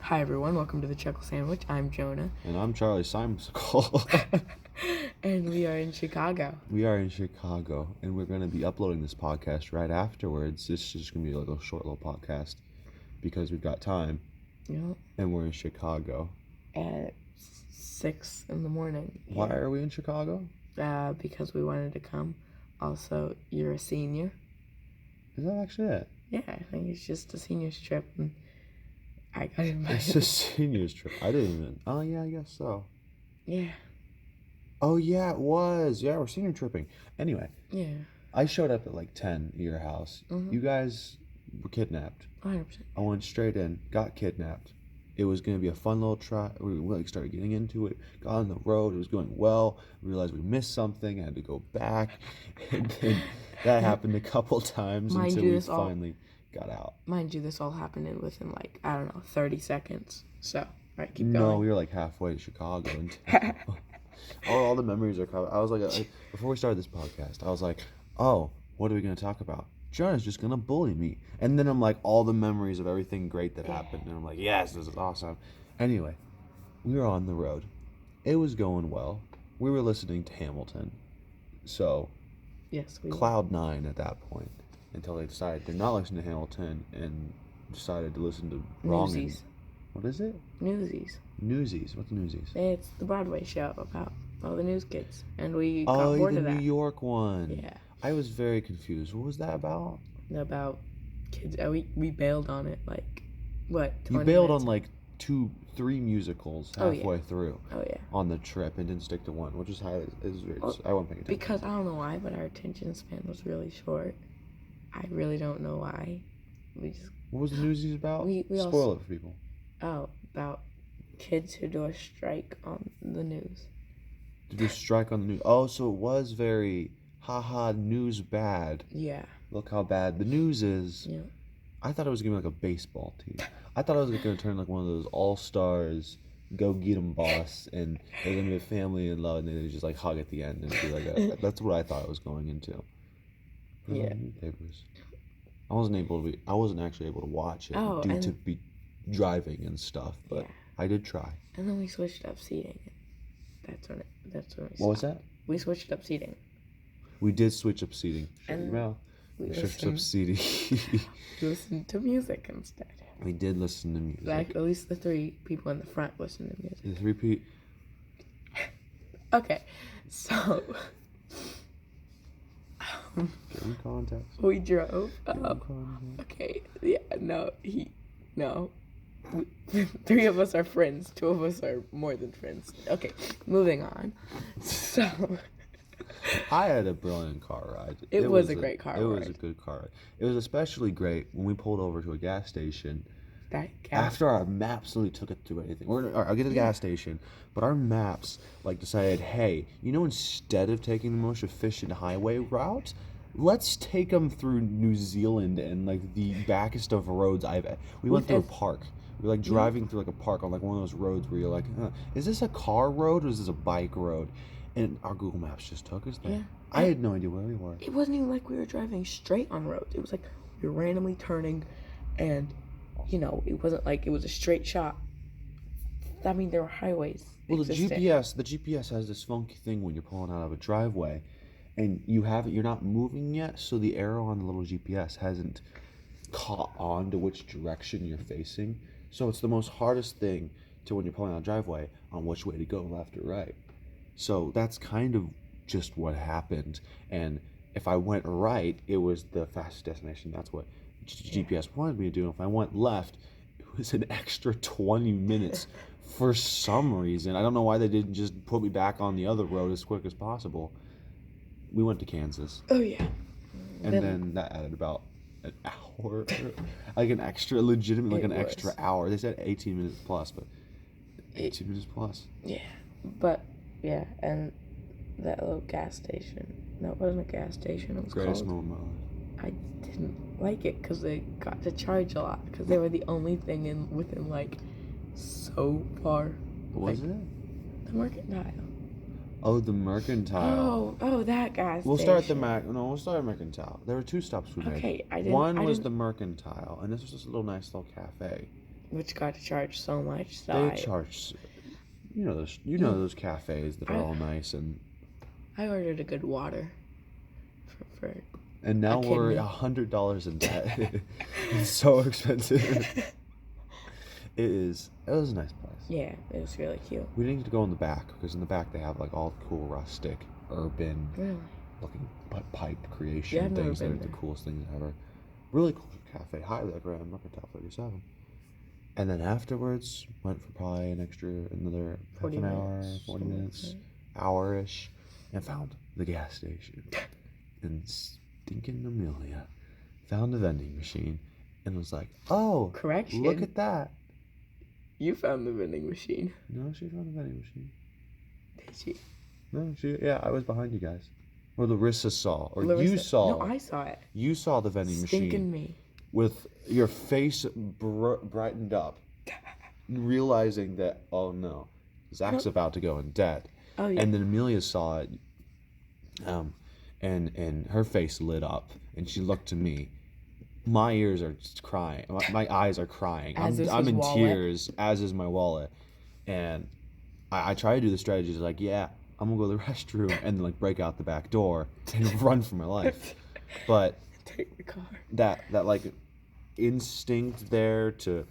Hi everyone, welcome to the Chuckle Sandwich. I'm Jonah. And I'm Charlie Simsicle. And we are in Chicago. We are in Chicago, and we're going to be uploading this podcast right afterwards. This is just going to be like a short little podcast because we've got time. Yep. And we're in Chicago. At 6 in the morning. Why are we in Chicago? Because we wanted to come. Also, you're a senior. Is that actually it? Yeah, I think it's just a senior's trip. And I got invited. It's a senior's trip. I didn't even... Oh, yeah, I guess so. Yeah. Oh, yeah, it was. Yeah, we're senior tripping. Anyway. Yeah. I showed up at like 10 at your house. Mm-hmm. You guys were kidnapped. 100%. I went straight in, got kidnapped. It was going to be a fun little try. We started getting into it, got on the road. It was going well. Realized we missed something. I had to go back. And then that happened a couple times until we finally got out. Mind you, this all happened within 30 seconds. So, all right, keep going. No, we were like halfway to Chicago. And all the memories are coming. I was like, before we started this podcast, I was like, oh, what are we going to talk about? Jonah's just going to bully me. And then I'm like, all the memories of everything great that happened. And I'm like, yes, this is awesome. Anyway, we were on the road. It was going well. We were listening to Hamilton. So, yes, we Cloud 9 at that point. Until they decided they're not listening to Hamilton and decided to listen to Newsies. What is it? Newsies. Newsies. What's Newsies? It's the Broadway show about all the news kids. And we got bored of that. Oh, the New York one. Yeah. I was very confused. What was that about? About kids. We bailed on it what? You bailed on 2-3 musicals halfway through. Oh yeah. On the trip and didn't stick to one, which is highly I wasn't paying attention. Because I don't know why, but our attention span was really short. I really don't know why. What was the Newsies about? Spoil it for people. Oh, about kids who do a strike on the news. To do a strike on the news. Oh, so it was very news bad. Yeah. Look how bad the news is. Yeah. I thought it was gonna be like a baseball team. I thought it was gonna turn like one of those all-stars, go get 'em boss, and they're gonna be a family in love, and they just like hug at the end and be like that's what I thought it was going into. Yeah. Newspapers. I wasn't actually able to watch it due to be driving and stuff, but I did try. And then we switched up seating. That's when we stopped. What was that? We switched up seating. We did switch up seating. We switched up seating. We listened to music instead. We did listen to music. At least the 3 people in the front listened to music. The 3 people. Okay, so Get in context. we drove. Okay, yeah, no. 3 of us are friends. 2 of us are more than friends. Okay, moving on. So I had a brilliant car ride. It was a great car ride. It was a good car ride. It was especially great when we pulled over to a gas station. After our maps really took it through anything. I'll get to the gas station, but our maps decided, hey, instead of taking the most efficient highway route, let's take them through New Zealand and the backest of roads we went through a park. We were driving through a park on one of those roads where you're like, is this a car road or is this a bike road? And our Google Maps just took us there. Yeah. I had no idea where we were. It wasn't even like we were driving straight on roads. It was like we were randomly turning, and it wasn't like it was a straight shot. I mean, there were highways. Well, the GPS has this funky thing when you're pulling out of a driveway, and you're not moving yet, so the arrow on the little GPS hasn't caught on to which direction you're facing. So it's the most hardest thing to when you're pulling out a driveway on which way to go, left or right. So that's kind of just what happened. And if I went right, it was the fastest destination. That's what GPS wanted me to do. And if I went left, it was an extra 20 minutes for some reason. I don't know why they didn't just put me back on the other road as quick as possible. We went to Kansas. Oh, yeah. And then that added about an hour. An extra hour. They said 18 minutes plus, but 18 minutes plus. Yeah. But, yeah, and that little gas station. No, it wasn't a gas station. It was Greatest moment of my life. I didn't like it because they got to charge a lot because they were the only thing within so far. What was it? The Mercantile. Oh, the Mercantile. Oh, that gas We'll station. We'll start at Mercantile. There were 2 stops we made. Okay, One was the Mercantile, and this was just a nice little cafe. which got to charge so much. So They charge, those cafes that are all nice I ordered a good water for and now a we're kidney. $100 in debt. It's so expensive. It was a nice place. Yeah, it was really cute. We didn't get to go in the back because in the back they have like all the cool rustic, urban Really? looking pipe creation Yeah, I've never things that are been the there. coolest things ever. Really cool cafe, highly recommend. Mercantile 37. And then afterwards, went for probably another 40 half an hour, minutes, 40 something minutes, like hour-ish, and found the gas station. And stinking Amelia found a vending machine and was like, "Oh, Correction. look at that." You found the vending machine. No, she found a vending machine. Did you? Yeah, I was behind you guys. Or Larissa saw, or you Larissa- saw. No, I saw it. You saw the vending Stinking machine me. with your face brightened up, realizing that, oh no, Zach's about to go in debt. Oh yeah. And then Amelia saw it, and her face lit up, and she looked to me. My ears are just crying. My eyes are crying. As is I'm his in wallet. tears, as is my wallet. And I try to do the strategies like, yeah, I'm gonna go to the restroom and then like break out the back door and run for my life. But Take the car. that like instinct there to,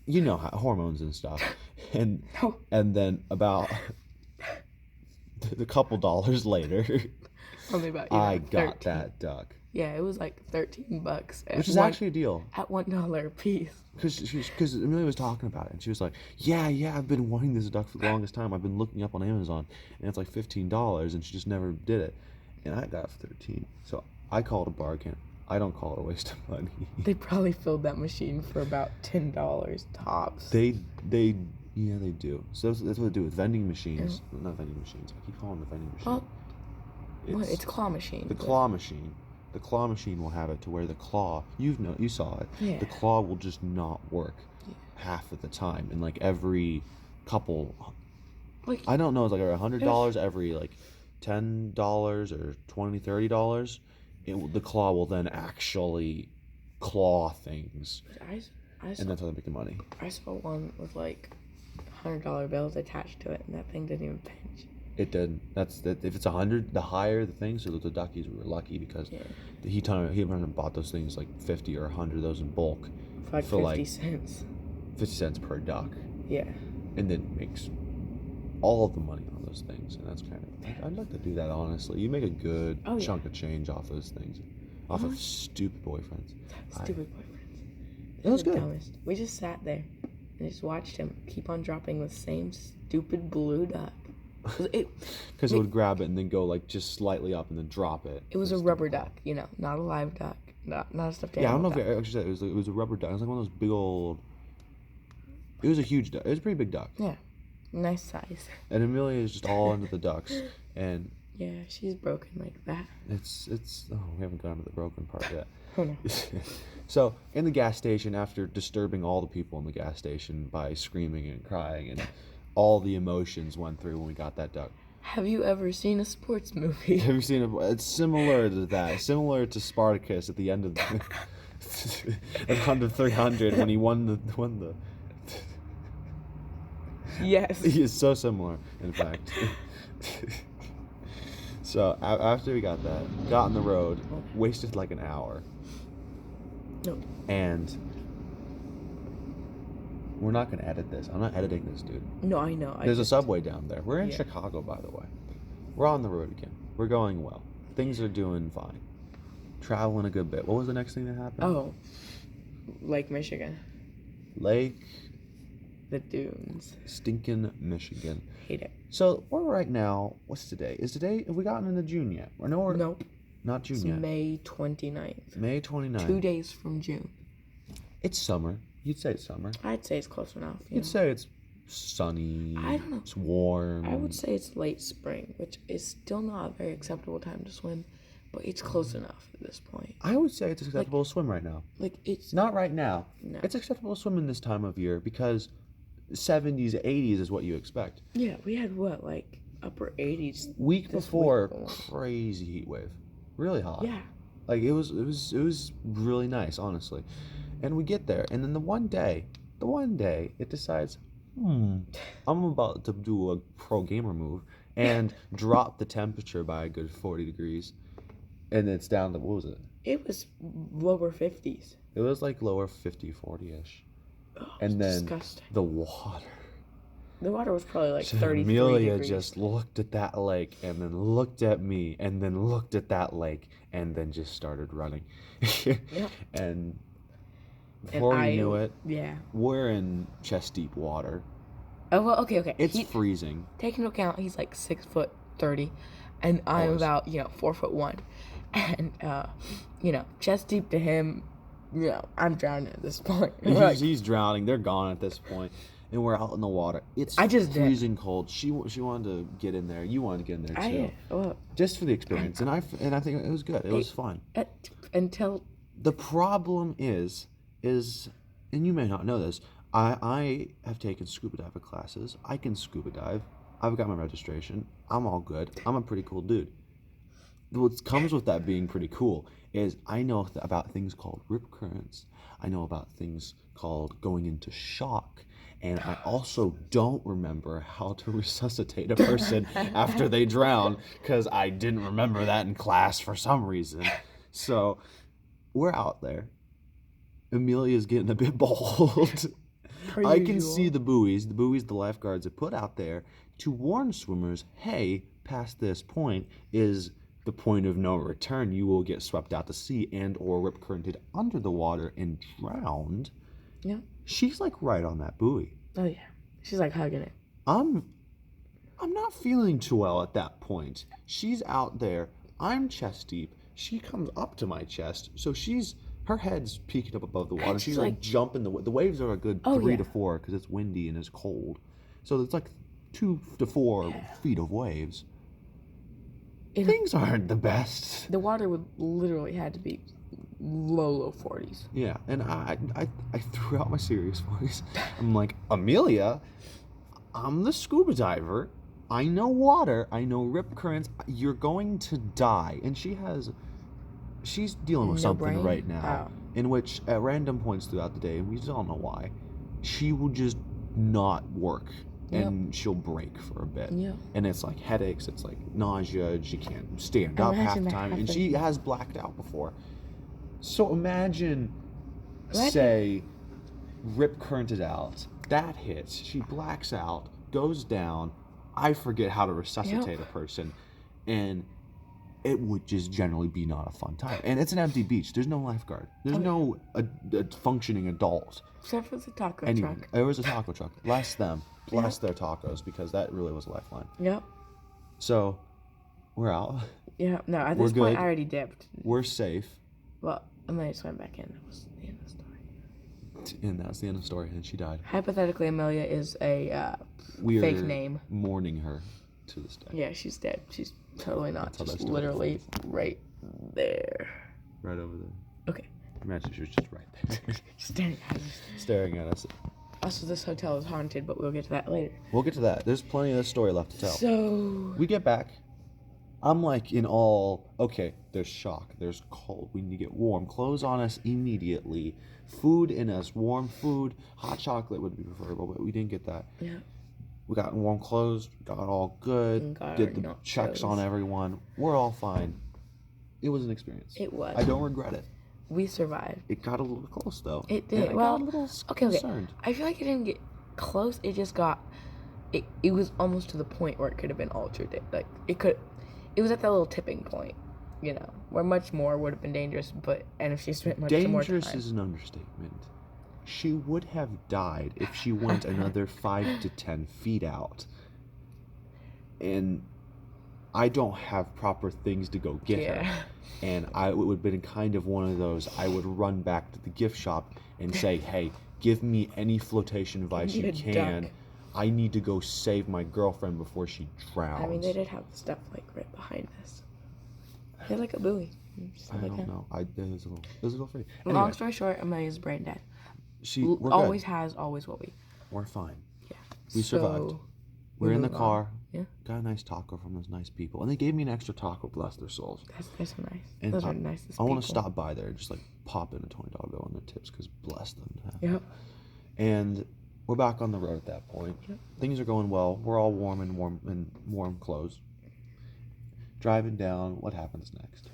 hormones and stuff, and No. and then about a couple dollars later, Only about I got 13. that duck, Yeah, it was like $13. which is actually a deal. at $1 a piece. Because Amelia was talking about it, and she was like, yeah, I've been wanting this duck for the longest time. I've been looking up on Amazon, and it's like $15, and she just never did it. And I got it for $13. So I call it a bargain. I don't call it a waste of money. They probably filled that machine for about $10 tops. They do. So that's what they do with vending machines. Not vending machines. I keep calling it a vending machine. Well, it's claw machine. The claw machine. The claw machine will have it to where the claw, you saw it. Yeah. The claw will just not work half of the time, and like every couple, Like, I don't know, it's like $100 every like $10 or $20, $30. The claw will then actually claw things, and that's how they make the money. I saw one with like $100 bills attached to it, and that thing didn't even pinch. It did. If it's 100, the higher the thing. So the duckies, we were lucky because he went and bought those things like 50 or 100 of those in bulk For like 50 cents. 50 cents per duck, Yeah. and then makes all of the money on those things. And that's I'd like to do that, honestly. You make a good chunk of change off those things, off of stupid boyfriends. Stupid boyfriends. It was good. Dumbest. We just sat there and just watched him keep on dropping the same stupid blue duck. Because it would grab it and then go like just slightly up and then drop it. It was a rubber duck, not a live duck, not a stuffed animal. Yeah, I don't know if duck. I actually said it was a rubber duck. It was like one of those big old. It was a huge duck. It was a pretty big duck. Yeah, nice size. And Amelia is just all into the ducks, and yeah, she's broken like that. it's. Oh, we haven't gotten to the broken part yet. Oh no. So in the gas station, after disturbing all the people in the gas station by screaming and crying, and all the emotions went through when we got that duck. Have you ever seen a sports movie? Have you seen it? It's similar to that. Similar to Spartacus at the end of the at under 300 when he won the. Yes. He is so similar, in fact. So after we got on the road, wasted like an hour. No. And we're not going to edit this. I'm not editing this, dude. No, I know. There's a subway down there. We're in Yeah. Chicago, by the way. We're on the road again. We're going well. Things are doing fine. Traveling a good bit. What was the next thing that happened? Oh, Lake Michigan. Lake The dunes. Stinkin' Michigan. Hate it. So we're right now. What's today? Have we gotten into June yet? Nope. Not June It's yet. May 29th. May 29th. 2 days from June. It's summer. You'd say it's summer. I'd say it's close enough. You'd say it's sunny. I don't know. It's warm. I would say it's late spring, which is still not a very acceptable time to swim, but it's close enough at this point. I would say it's acceptable to swim right now. Like, it's... Not right now. No. It's acceptable to swim in this time of year because 70s, 80s is what you expect. Yeah, we had what, like upper 80s. Week this before, week alone. crazy heat wave. Really hot. Yeah. Like it was really nice, honestly. And we get there, and then the one day, The one day it decides, I'm about to do a pro gamer move and drop the temperature by a good 40 degrees. And it's down to, what was it? It was lower 50s. It was like lower 50, 40-ish. Oh, And then disgusting. the water. The water was probably like 33 Amelia degrees. just looked at that lake and then looked at me and then looked at that lake and then just started running. Yep. And before we knew it, yeah. we're in chest deep water. Oh, well, okay. It's freezing. Take into account he's like 6'30", and I'm about 4'1", and chest deep to him, I'm drowning at this point. He's drowning. They're gone at this point, and we're out in the water. It's freezing cold. She wanted to get in there. You wanted to get in there too. Just for the experience, and I think it was good. It was fun. Until the problem is, and you may not know this. I have taken scuba diving classes. I can scuba dive. I've got my registration. I'm all good. I'm a pretty cool dude. What comes with that being pretty cool is I know about things called rip currents. I know about things called going into shock. And I also don't remember how to resuscitate a person after they drown because I didn't remember that in class for some reason. So we're out there. Amelia's getting a bit bold. I can see the buoys the lifeguards have put out there to warn swimmers, hey, past this point is the point of no return. You will get swept out to sea and or rip currented under the water and drowned. Yeah. She's like right on that buoy. Oh yeah. She's like hugging it. I'm not feeling too well at that point. She's out there. I'm chest deep. She comes up to my chest. So her head's peeking up above the water. She's like jumping the waves are a good 3 to 4 because it's windy and it's cold. So it's like 2 to 4 feet of waves. Things aren't the best. The water would literally had to be low 40s. Yeah, and I threw out my serious voice. I'm like, Amelia, I'm the scuba diver. I know water. I know rip currents. You're going to die. And she's dealing with something right now in which at random points throughout the day, and we don't know why, she will just not work. And she'll break for a bit. Yeah. And it's like headaches, it's like nausea, she can't stand up half the time. And she has blacked out before. So imagine, say, rip currented out, that hits, she blacks out, goes down, I forget how to resuscitate a person, and it would just generally be not a fun time. And it's an empty beach. There's no lifeguard. There's no a functioning adult. Except for the taco truck. There was a taco truck. Bless them. Bless their tacos, because that really was a lifeline. Yep. So, we're out. Yeah. No, at this point, I already dipped. We're safe. Well, and then I just went back in. That was the end of the story. And that's the end of the story, and she died. Hypothetically, Amelia is a fake name. Mourning her to this day. Yeah, she's dead. She's totally not. Just literally right there. Right over there. Okay. Imagine she was just right there. Staring at us. Also, this hotel is haunted, but we'll get to that later. We'll get to that. There's plenty of this story left to tell. So... we get back. I'm like in all, okay, there's shock, there's cold, we need to get warm. Clothes on us immediately. Food in us, warm food. Hot chocolate would be preferable, but we didn't get that. Yeah. We got warm clothes, got all good, did the checks on everyone. We're all fine. It was an experience. It was. I don't regret it. We survived. It got a little close, though. It did. Got a little concerned. I feel like it didn't get close. It just got... It was almost to the point where it could have been altered. Like, it was at that little tipping point, where much more would have been dangerous, and if she spent much more time... Dangerous is an understatement. She would have died if she went another 5 to 10 feet out. And I don't have proper things to go get her. And it would have been kind of one of those, I would run back to the gift shop and say, hey, give me any flotation advice you can. Duck. I need to go save my girlfriend before she drowns. I mean, they did have stuff like right behind us. They had like a buoy. I don't know. It was a little free. Anyway, long story short, Amelia's brain dead. We're always good. Always will be. We're fine. Yeah. We survived. We're in the car. Yeah. Got a nice taco from those nice people. And they gave me an extra taco, bless their souls. That's nice. And those are nicest I want to stop by there and just like pop in a $20 bill on their tips, because bless them. Yep. And we're back on the road at that point. Yep. Things are going well. We're all warm clothes. Driving down, what happens next?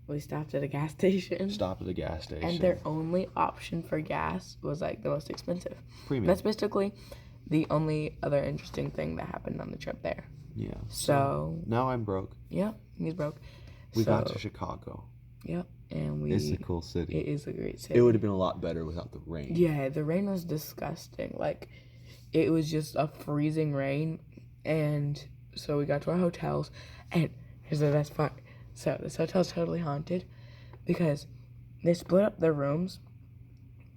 We stopped at a gas station. Stopped at a gas station. And their only option for gas was like the most expensive. Premium. That's basically the only other interesting thing that happened on the trip there. Yeah. So now I'm broke. Yep, he's broke. We got to Chicago. Yep, and It's a cool city. It is a great city. It would have been a lot better without the rain. Yeah, the rain was disgusting. Like, it was just a freezing rain, and so we got to our hotels, and here's the best part. So this hotel's totally haunted because they split up their rooms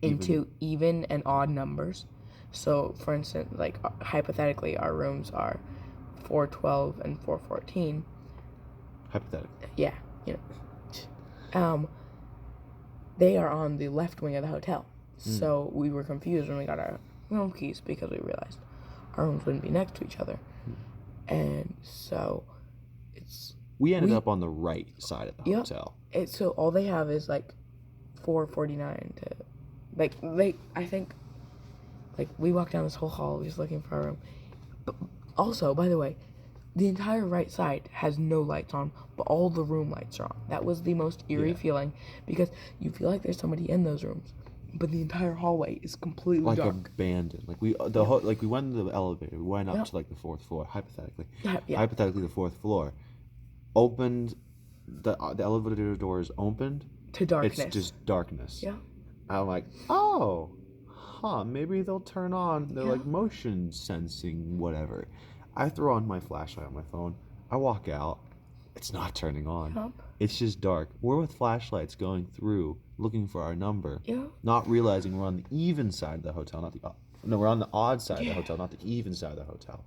into even and odd numbers. So, for instance, like hypothetically, our rooms are 412 and 414. Hypothetically. Yeah, you know. They are on the left wing of the hotel. So we were confused when we got our room keys because we realized our rooms wouldn't be next to each other. And so we ended up on the right side of the hotel. So all they have is like 449 to I think we walked down this whole hall just looking for a room. But also, by the way, the entire right side has no lights on, but all the room lights are on. That was the most eerie feeling because you feel like there's somebody in those rooms, but the entire hallway is completely dark. Abandoned. Like we went in the elevator. We went up to like the fourth floor. Hypothetically, hypothetically the fourth floor. Opened the elevator doors opened to darkness. It's just darkness. Yeah. I'm like, maybe they'll turn on their like motion sensing whatever. I throw on my flashlight on my phone. I walk out. It's not turning on. Yep. It's just dark. We're with flashlights going through, looking for our number. Yeah. Not realizing we're on the even side of the hotel, not the we're on the odd side of the hotel, not the even side of the hotel.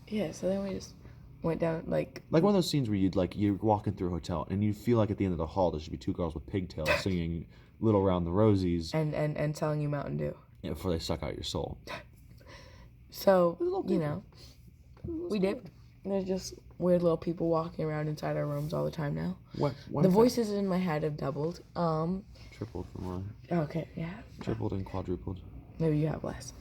Yeah. So then we just went down like one of those scenes where you're walking through a hotel and you feel like at the end of the hall there should be two girls with pigtails singing "Little Round the Rosies" and telling you Mountain Dew. Yeah, before they suck out your soul. So we dipped. There's just weird little people walking around inside our rooms all the time now. The voices in my head have doubled. Tripled from mine. Okay, yeah. Tripled and quadrupled. Maybe you have less.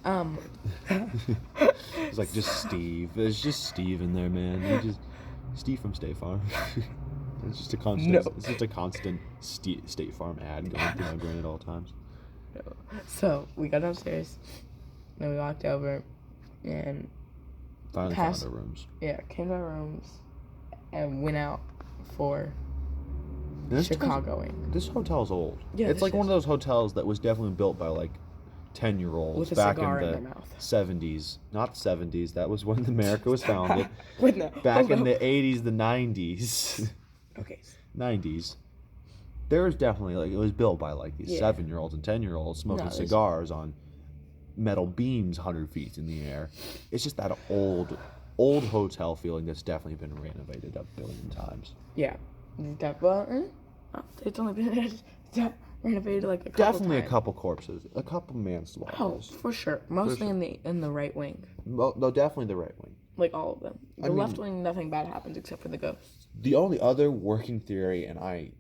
It's like just Steve. There's just Steve in there, man. Steve from State Farm. It's just a constant. No. It's just a constant State Farm ad going through my brain at all times. No. So we got upstairs, then we walked over, and finally found our rooms. Yeah, came to our rooms, and went out for Chicagoing. This hotel's old. Yeah, it's like one of those hotels that was definitely built by like 10-year-olds back in the 70s. Not 70s. That was when America was founded. Back in the 80s, the 90s. Okay. 90s. There was definitely it was built by like these 7-year-olds and 10-year-olds smoking cigars on metal beams 100 feet in the air. It's just that old hotel feeling that's definitely been renovated a billion times. Yeah. It's only been renovated like a couple Definitely times. A couple corpses, a couple manslaughter. Oh, for sure. Mostly in the right wing. No, definitely the right wing. Like all of them. The left wing, nothing bad happens except for the ghosts. The only other working theory, and I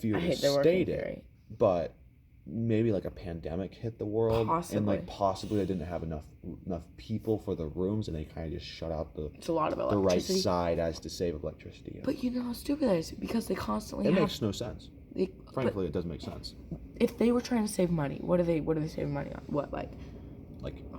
fear to state it, but maybe like a pandemic hit the world, and like possibly they didn't have enough people for the rooms, and they kind of just shut out the right side as to save electricity. Yeah. But you know how stupid that is because they constantly. It makes no sense. Frankly, it doesn't make sense. If they were trying to save money, what are they saving money on? What like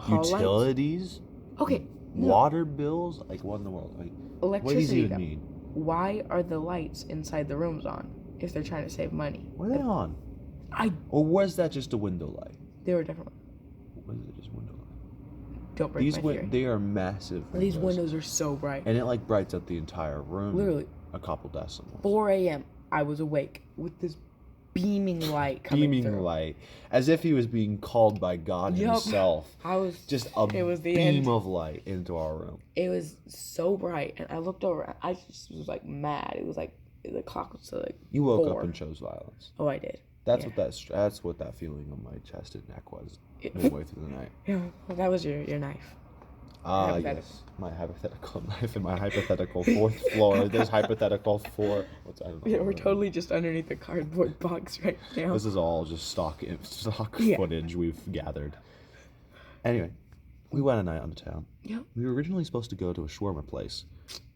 utilities? Okay. No. Water bills? Like what in the world? Like electricity. What does it even mean? Why are the lights inside the rooms on if they're trying to save money? Were they on? Or was that just a window light? They were different. Was it just window light? Don't break my theory. They are massive windows. These windows are so bright. And it brights up the entire room. Literally. A couple decimals. 4 a.m. I was awake with this beaming light coming through. Light. As if he was being called by God himself. I was just a beam of light into our room. It was so bright, and I looked over. I just was mad. It was the clock was You woke 4. up and chose violence. Oh, I did. That's what that feeling on my chest and neck was midway through the night. Yeah, well, that was your knife. Yes, my hypothetical knife in my hypothetical 4th floor. There's hypothetical 4. We're totally just underneath the cardboard box right now. This is all just stock footage we've gathered. Anyway, we went a night on the town. Yep. We were originally supposed to go to a shawarma place,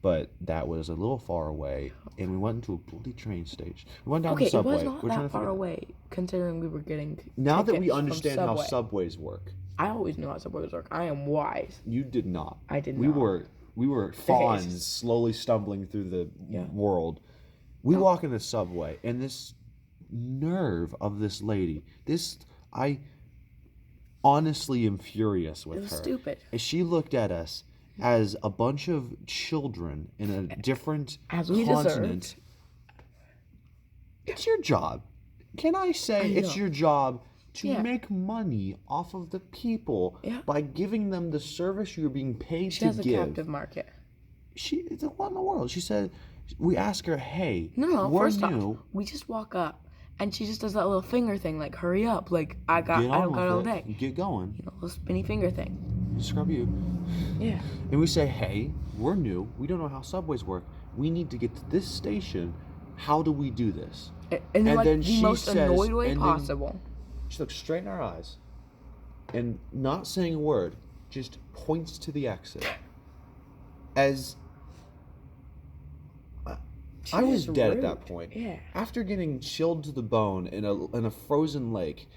but that was a little far away, and we went into a bloody train station. We went down the Okay, it subway. was not We're trying that to far figure away, considering we were getting Now that we tickets from understand how Subway. subways work, I always knew how subways work. I am wise. you did not. I did We not. were fawns slowly stumbling through the Yeah. world. We walk in the subway, and this nerve of this lady, I honestly am furious with It was her. stupid. And she looked at us as a bunch of children in a different As we continent. deserved. It's your job. Can I say I it's know. your job to Yeah. make money off of the people Yeah. by giving them the service you're being paid She to has a give? captive market. It's what in the world? She said, we ask her, hey, No, we're first new. off, we just walk up, and she just does that little finger thing, like, hurry up, like, I Get on don't got all with day. it. Get going. You know, little spinny finger thing. Scrub you. Yeah. And we say, hey, we're new. We don't know how subways work. We need to get to this station. How do we do this? And And like then the she most says- annoyed way and then- possible. She looks straight in our eyes and not saying a word, just points to the exit. As I was just dead rude. at that point. Yeah. After getting chilled to the bone in a frozen lake,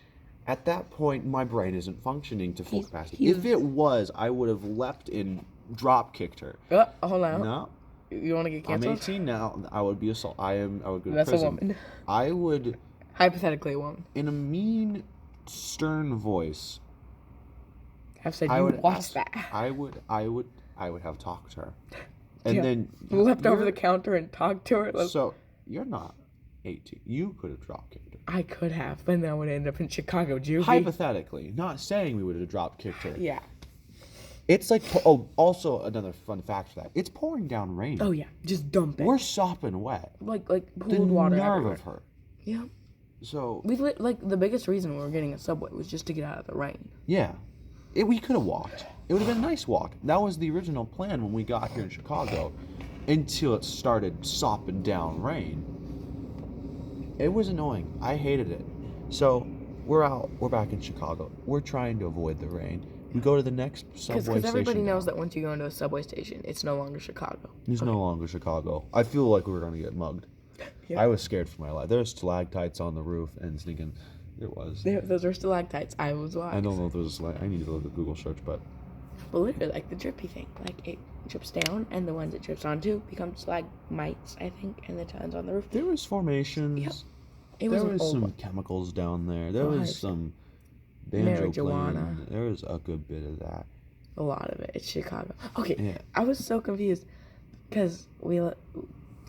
at that point my brain isn't functioning to full capacity. If it was, I would have leapt and drop kicked her. Hold on. No, You want to get I'm canceled? 18 now. I would be assault. I would go to That's a prison. woman. I would, Hypothetically, a woman. in a mean, stern voice, I've said I you would watch ask- that. I would have talked to her, and Yeah. then Leapt over you're- the counter and talked to her. Like, So you're not 18. You could have drop kicked her. I could have, but then I would end up in Chicago, juvie. Hypothetically, not saying we would have drop kicked her. Yeah. It's like also another fun fact for that. It's pouring down rain. Oh yeah, just dump it. We're sopping wet. like The pooled water nerve everywhere. of her. Yeah. So We like the biggest reason we were getting a subway was just to get out of the rain. yeah, we could have walked. It would have been a nice walk. That was the original plan when we got here in Chicago, until it started sopping down rain. It was annoying. I hated it. So we're back in Chicago. We're trying to avoid the rain. We go to the next subway Because station. everybody knows that once you go into a subway station, it's no longer Chicago. It's no longer Chicago. I feel like we were going to get mugged. Yeah. I was scared for my life. There's stalactites on the roof and sneaking. There was. Those are stalactites. I was wise. I don't know if there's I need to look at Google search, but But literally, like the drippy thing, like it drips down, and the ones it drips onto become stalagmites, I think, and the tons on the roof. there was formations. Yep. It was There an was old some one. chemicals down there. There was 100%. some banjo Marijuana. playing. There was a good bit of that. A lot of it. It's Chicago. Okay, Yeah. I was so confused because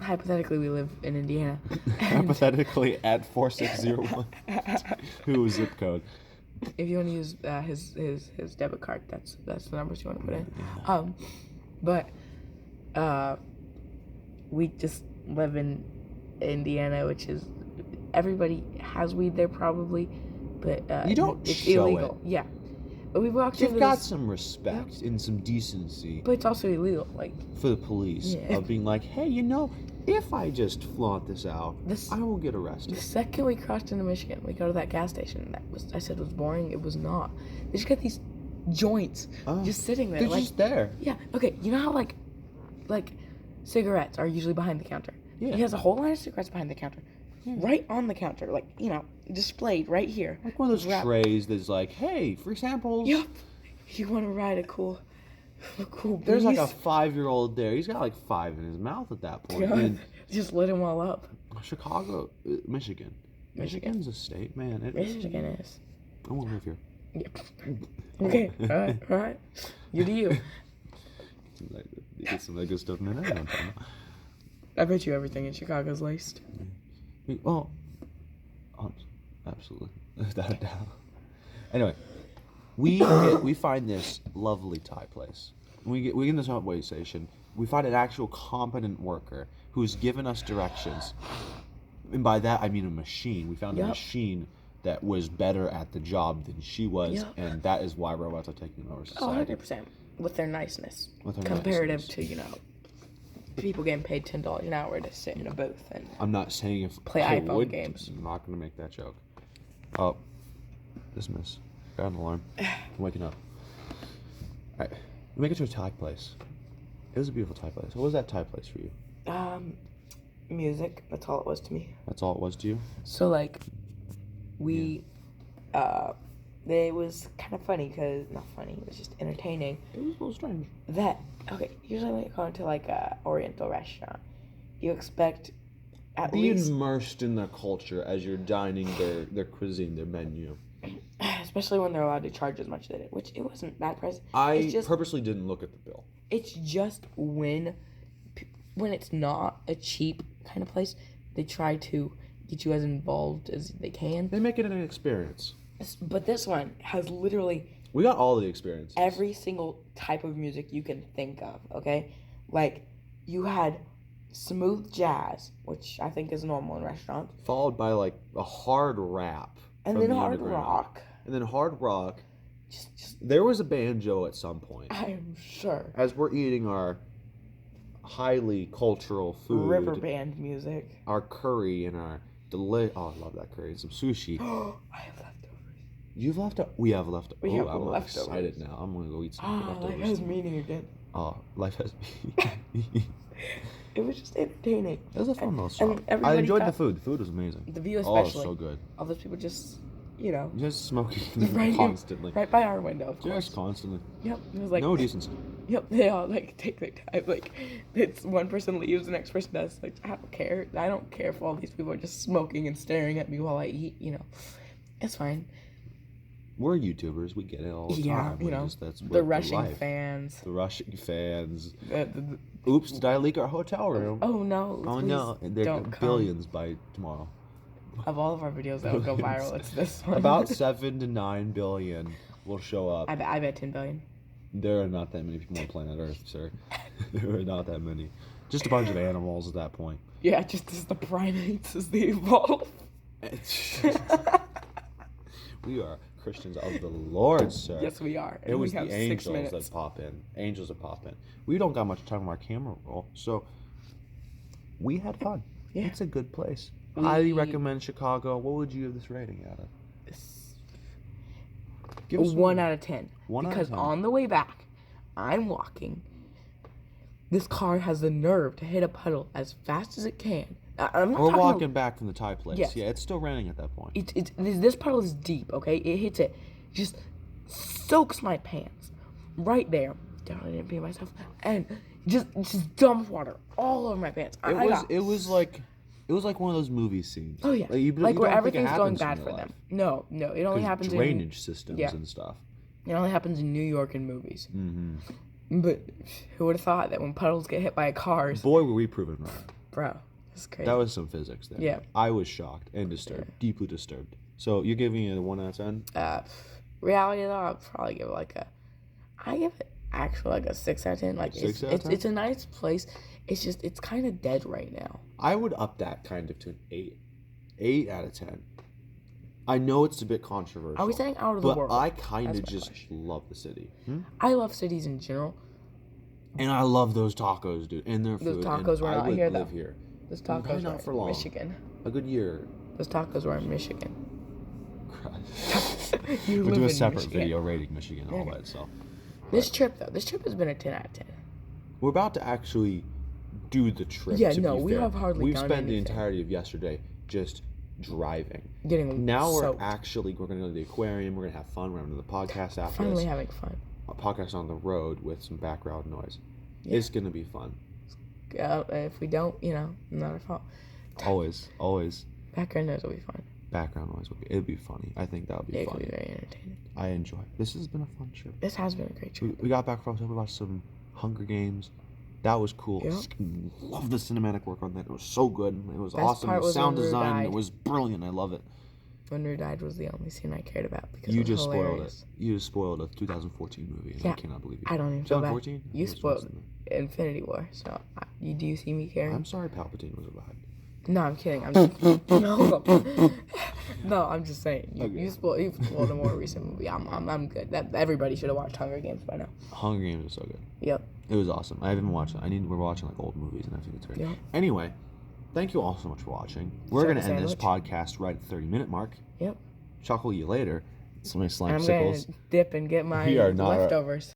hypothetically we live in Indiana. And Hypothetically, at 4601, who zip code? if you want to use his debit card, that's the numbers you want to put in. But we just live in Indiana, which is everybody has weed there probably, but You don't it's show illegal. it. Yeah, but we walked You've into got this, some respect and some decency but it's also illegal. Like for the police Yeah. of being like, hey, if I just flaunt this out, This- I will get the arrested. second we crossed into Michigan, we go to that gas station. I said was boring. It was not. They just got these joints just sitting there. They're Like just there. yeah, okay. You know how like cigarettes are usually behind the counter. Yeah. He has a whole line of cigarettes behind the counter, right on the counter, like displayed right here. Like one of those Wrap- trays that's like, hey, free samples. Yep. You want to ride a cool There's like a breeze? 5-year-old there. He's got like 5 in his mouth at that point. Yeah. And Just lit them all up. Chicago, Michigan. Michigan. Michigan's a state, man. Michigan is. I won't live here. Yep. Okay. All right. You do you. Get some of that good stuff in there. I bet you everything in Chicago's laced. Well, absolutely, without a doubt. Anyway, we find this lovely Thai place. We get in this subway station. We find an actual competent worker who's given us directions, and by that I mean a machine. We found a Yep. machine that was better at the job than she was, Yep. and that is why robots are taking over Oh, society. 100%. With their niceness. With their Comparative niceness. to, people getting paid $10 an hour to sit in a booth and I'm not saying if Play I iPhone would, games. I'm not gonna make that joke. Oh, dismiss. Got an alarm. I'm waking up. All right. We make it to a Thai place. It was a beautiful Thai place. What was that Thai place for you? Music. That's all it was to me. That's all it was to you? So like, it was kind of funny because not funny. It was just entertaining. It was a little strange. Usually when you go into like a Oriental restaurant, you expect at Be least, immersed in their culture as you're dining their cuisine, their menu. especially when they're allowed to charge as much as they did, which it wasn't bad price. I purposely didn't look at the bill. It's just when it's not a cheap kind of place, they try to get you as involved as they can. They make it an experience. But this one has literally We got all the experiences. every single type of music you can think of, okay? Like, you had smooth jazz, which I think is normal in restaurants. Followed by like a hard rap. And from then the hard underground. rock. And then hard rock. Just There was a banjo at some point. I'm sure. As we're eating our highly cultural food. River band music. Our curry and our oh, I love that curry. And some sushi. I have leftovers. You've left We have leftovers. We have I'm leftovers. excited now. I'm gonna go eat some leftovers. Life has meaning again. Oh, life has meaning. It was just entertaining. It was a fun little stop. I everybody enjoyed the got- food. The food was amazing. The view Oh, it was especially. so good. All those people just, Just smoking right constantly. right by our window, of course. Just constantly. Yep. It was like No decency. Yep, they all like take their time. Like, it's one person leaves, the next person does. Like, I don't care. I don't care if all these people are just smoking and staring at me while I eat. It's fine. We're YouTubers. We get it all the Yeah, time. That's the what rushing life. fans. The rushing fans. The- Oops! Did I leak our hotel room? oh no! Oh please no! They're don't come. billions by tomorrow. Of all of our videos that will go viral, it's this one. About 7 to 9 billion will show up. I bet 10 billion. There are not that many people on planet Earth, sir. There are not that many. Just a bunch of animals at that point. Yeah, just as the primates as they evolve. We are Christians of the Lord, sir. Yes, we are. And It was we have the 6 angels minutes. that pop in. Angels that pop in. We don't got much time on our camera roll, so we had fun. Yeah. It's a good place. Highly recommend Chicago. What would you give this rating out of? Give us 1 out of 10. 1 out of Because 10. on the way back, I'm walking. This car has the nerve to hit a puddle as fast as it can. I'm not We're talking walking back from the Thai place. Yes. Yeah, it's still raining at that point. This puddle is deep, okay? It hits it, just soaks my pants right there. I didn't pee myself, and just dumps water all over my pants. It was like one of those movie scenes. Oh yeah, you like where don't think it everything's going happens in bad real for life. them. No, it only 'Cause happens drainage systems yeah. and stuff. It only happens in New York in movies. Mm-hmm. But who would have thought that when puddles get hit by cars, Boy, were we proven right. bro, that's crazy. That was some physics there. Yeah. I was shocked and disturbed, deeply disturbed. So you're giving it a 1 out of 10? Reality though, I'll probably give it I give it actually like a 6 out of 10. Like 6 out of 10? it's a nice place. It's just it's kind of dead right now. I would up that kind of to an 8. 8 out of 10. I know it's a bit controversial. Are we saying out of the but world? I kind of That's my just question. love the city. I love cities in general. And I love those tacos, dude, and their Those food. tacos and were I not would here, live though. here. Those Probably tacos not were for in long. Michigan. A good year. Those tacos were in Michigan. Christ. You We'll live do a in separate Michigan. video rating Michigan all by itself. This trip has been a 10 out of 10. We're about to actually do the trip. Yeah, to no, be we fair. have hardly We've done spent the anything. entirety of yesterday just driving. Getting Now soaked. we're going to go to the aquarium. We're going to have fun. We're going to do the podcast after Finally this. having fun. A podcast on the road with some background noise. Yeah. It's going to be fun. If we don't, not our fault. Always. Background noise will be fun. Background noise it'll be funny. I think that'll be It fun. could be very entertaining. I enjoy it. This has been a fun trip. This has been a great trip. We got back from we watched some Hunger Games. That was cool. Yeah. Love the cinematic work on that. It was so good. It was Best awesome. part The was sound when Rue design. died. It was brilliant. I love it. When Rue died was the only scene I cared about because You it was just hilarious. spoiled it. You just spoiled a 2014 movie. And Yeah. I cannot believe you. I don't even feel bad. 2014? You spoiled Infinity War, so do you see me caring? I'm sorry Palpatine was alive. No, I'm kidding. I'm just, no, I'm just saying. You spoiled a more recent movie. I'm good. That everybody should have watched Hunger Games by now. Hunger Games is so good. Yep. It was awesome. I haven't watched it. We're watching like old movies and I think it's great. Yep. Anyway, thank you all so much for watching. We're Second gonna end this sandwich. podcast right at the 30-minute mark. Yep. Chuckle you later. Some nice slime I'm sickles. gonna dip and get my We are not- leftovers.